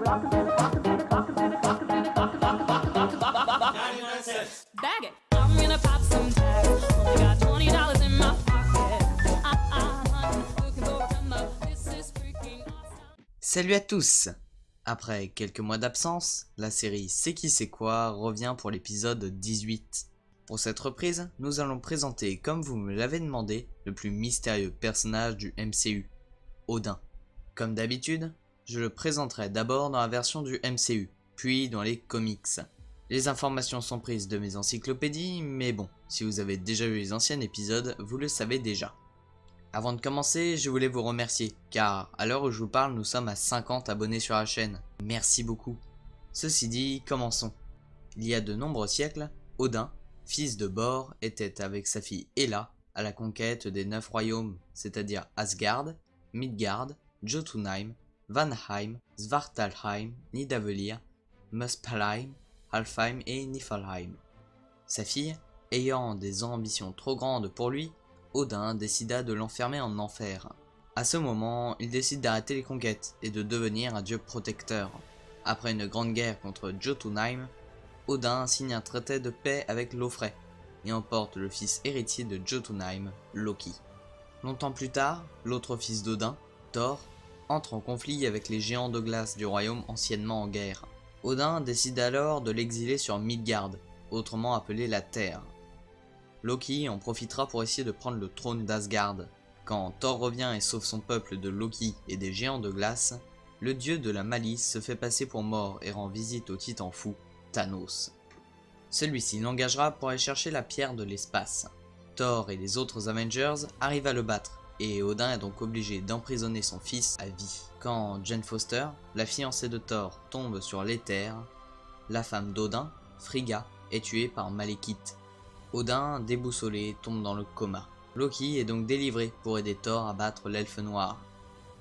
Bag it. I'm gonna pop some tags. Only got $20 in my pocket. Looking for a come up. This is freaking awesome. Salut à tous! Après quelques mois d'absence, la série C'est qui c'est quoi revient pour l'épisode 18. Pour cette reprise, nous allons présenter, comme vous me l'avez demandé, le plus mystérieux personnage du MCU, Odin. Comme d'habitude, je le présenterai d'abord dans la version du MCU, puis dans les comics. Les informations sont prises de mes encyclopédies, mais bon, si vous avez déjà vu les anciens épisodes, vous le savez déjà. Avant de commencer, je voulais vous remercier, car à l'heure où je vous parle, nous sommes à 50 abonnés sur la chaîne. Merci beaucoup. Ceci dit, commençons. Il y a de nombreux siècles, Odin, fils de Bor, était avec sa fille Hela à la conquête des 9 royaumes, c'est-à-dire Asgard, Midgard, Jotunheim, Vanheim, Svartalheim, Nidavellir, Muspelheim, Alfheim et Niflheim. Sa fille, ayant des ambitions trop grandes pour lui, Odin décida de l'enfermer en enfer. À ce moment, il décide d'arrêter les conquêtes et de devenir un dieu protecteur. Après une grande guerre contre Jotunheim, Odin signe un traité de paix avec Lofrey et emporte le fils héritier de Jotunheim, Loki. Longtemps plus tard, l'autre fils d'Odin, Thor, entre en conflit avec les géants de glace du royaume anciennement en guerre. Odin décide alors de l'exiler sur Midgard, autrement appelée la Terre. Loki en profitera pour essayer de prendre le trône d'Asgard. Quand Thor revient et sauve son peuple de Loki et des géants de glace, le dieu de la malice se fait passer pour mort et rend visite au titan fou, Thanos. Celui-ci l'engagera pour aller chercher la pierre de l'espace. Thor et les autres Avengers arrivent à le battre, et Odin est donc obligé d'emprisonner son fils à vie. Quand Jane Foster, la fiancée de Thor, tombe sur l'éther, la femme d'Odin, Frigga, est tuée par Malekith. Odin, déboussolé, tombe dans le coma. Loki est donc délivré pour aider Thor à battre l'elfe noir.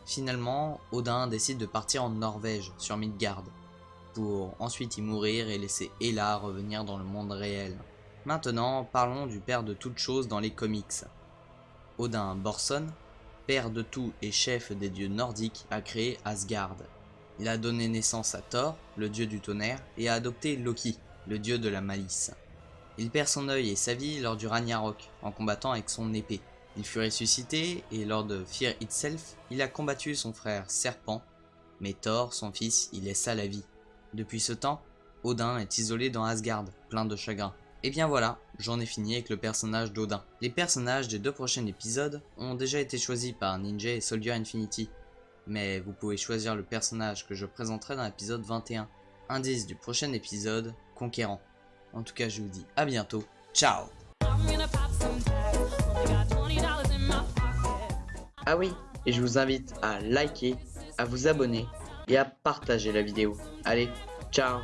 Finalement, Odin décide de partir en Norvège, sur Midgard, pour ensuite y mourir et laisser Hela revenir dans le monde réel. Maintenant, parlons du père de toutes choses dans les comics. Odin Borson, père de tout et chef des dieux nordiques, a créé Asgard. Il a donné naissance à Thor, le dieu du tonnerre, et a adopté Loki, le dieu de la malice. Il perd son œil et sa vie lors du Ragnarok, en combattant avec son épée. Il fut ressuscité, et lors de Fear Itself, il a combattu son frère Serpent, mais Thor, son fils, y laissa la vie. Depuis ce temps, Odin est isolé dans Asgard, plein de chagrin. Et bien voilà, j'en ai fini avec le personnage d'Odin. Les personnages des 2 prochains épisodes ont déjà été choisis par Ninja et Soldier Infinity, mais vous pouvez choisir le personnage que je présenterai dans l'épisode 21. Indice du prochain épisode, Conquérant. En tout cas, je vous dis à bientôt, ciao! Ah oui, et je vous invite à liker, à vous abonner et à partager la vidéo. Allez, ciao!